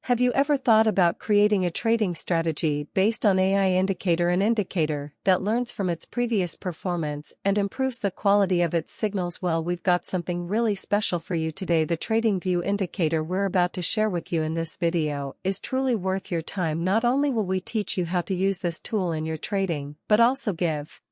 Have you ever thought about creating a trading strategy based on AI indicator and indicator that learns from its previous performance and improves the quality of its signals? Well, we've got something really special for you today. The TradingView indicator we're about to share with you in this video is truly worth your time. Not only will we teach you how to use this tool in your trading, but also give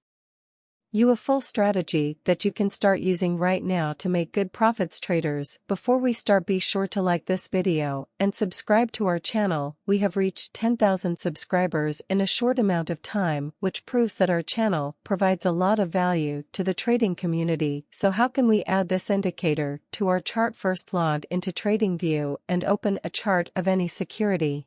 you a full strategy that you can start using right now to make good profits. Traders, before we start, be sure to like this video and subscribe to our channel. We have reached 10,000 subscribers in a short amount of time, which proves that our channel provides a lot of value to the trading community. So how can we add this indicator to our chart? First, log into TradingView and open a chart of any security.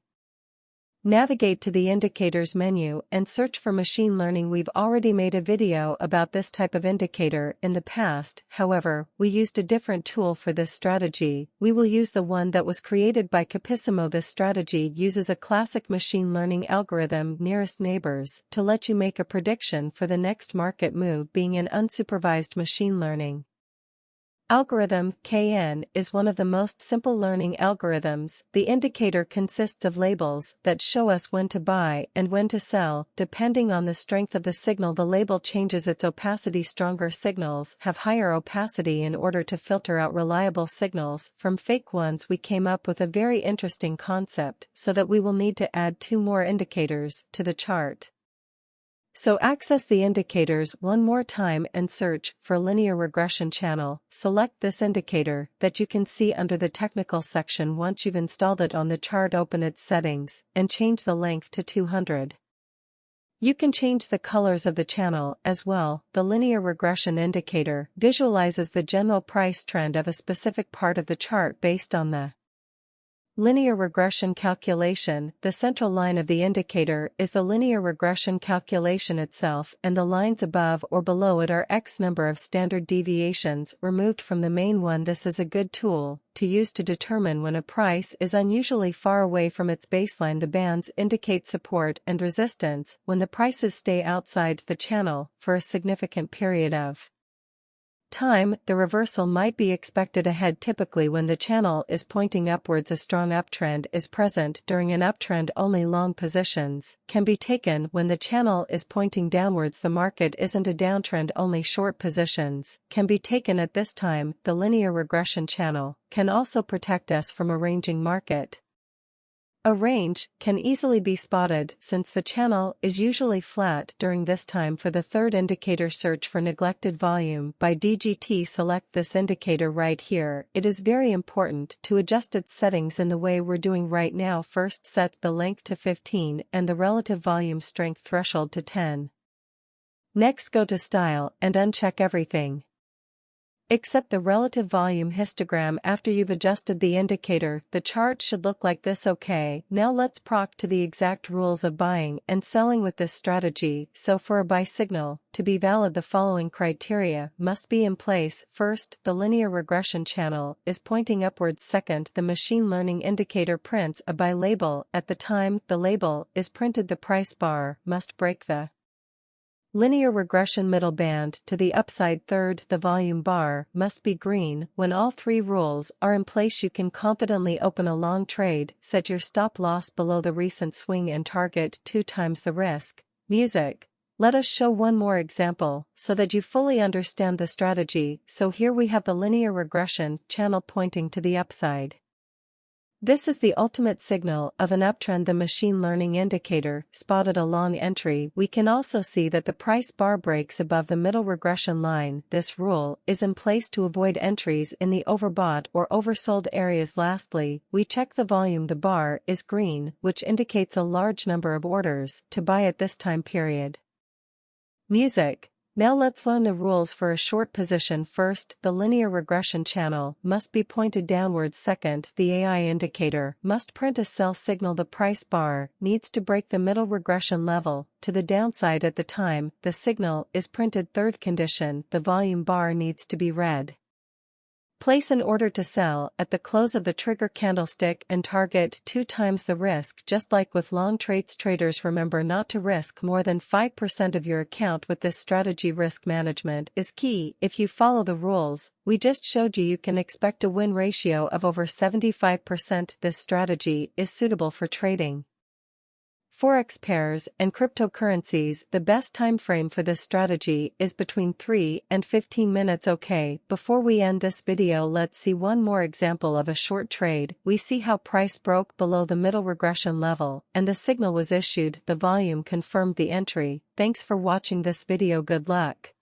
Navigate to the Indicators menu and search for Machine Learning. We've already made a video about this type of indicator in the past, however, we used a different tool for this strategy. We will use the one that was created by Capissimo. This strategy uses a classic machine learning algorithm, nearest neighbors, to let you make a prediction for the next market move. Being an unsupervised machine learning algorithm, KN is one of the most simple learning algorithms. The indicator consists of labels that show us when to buy and when to sell, depending on the strength of the signal. The label changes its opacity. Stronger signals have higher opacity in order to filter out reliable signals from fake ones. We came up with a very interesting concept so that we will need to add 2 more indicators to the chart. So access the indicators one more time and search for linear regression channel. Select this indicator that you can see under the technical section. Once you've installed it on the chart, open its settings and change the length to 200. You can change the colors of the channel as well. The linear regression indicator visualizes the general price trend of a specific part of the chart based on the linear regression calculation. The central line of the indicator is the linear regression calculation itself, and the lines above or below it are X number of standard deviations removed from the main one. This is a good tool to use to determine when a price is unusually far away from its baseline. The bands indicate support and resistance when the prices stay outside the channel for a significant period of time. The reversal might be expected ahead. Typically, when the channel is pointing upwards, a strong uptrend is present. During an uptrend, only long positions can be taken. When the channel is pointing downwards, the market isn't a downtrend, only short positions can be taken at this time. The linear regression channel can also protect us from a ranging market. A range can easily be spotted since the channel is usually flat during this time. For the third indicator, search for neglected volume by DGT. Select this indicator right here. It is very important to adjust its settings in the way we're doing right now. First, set the length to 15 and the relative volume strength threshold to 10. Next, go to Style and uncheck everything except the relative volume histogram. After you've adjusted the indicator, the chart should look like this. Okay, now let's proc to the exact rules of buying and selling with this strategy. So for a buy signal to be valid, the following criteria must be in place. First, the linear regression channel is pointing upwards. Second, the machine learning indicator prints a buy label at the time the label is printed. The price bar must break the linear regression middle band to the upside. Third, the volume bar must be green. When all 3 rules are in place, you can confidently open a long trade. Set your stop loss below the recent swing and target 2 times the risk. Music. Let us show one more example so that you fully understand the strategy. So here we have the linear regression channel pointing to the upside. This is the ultimate signal of an uptrend. The machine learning indicator spotted a long entry. We can also see that the price bar breaks above the middle regression line. This rule is in place to avoid entries in the overbought or oversold areas. Lastly, we check the volume. The bar is green, which indicates a large number of orders to buy at this time period. Music. Now let's learn the rules for a short position. First, the linear regression channel must be pointed downwards. Second, the AI indicator must print a sell signal. The price bar needs to break the middle regression level to the downside at the time the signal is printed. Third condition, the volume bar needs to be red. Place an order to sell at the close of the trigger candlestick and target 2 times the risk. Just like with long trades, traders remember not to risk more than 5% of your account with this strategy. Risk management is key. If you follow the rules we just showed you, you can expect a win ratio of over 75%. This strategy is suitable for trading Forex pairs and cryptocurrencies. The best time frame for this strategy is between 3 and 15 minutes. Okay, before we end this video, let's see one more example of a short trade. We see how price broke below the middle regression level and the signal was issued. The volume confirmed the entry. Thanks for watching this video. Good luck.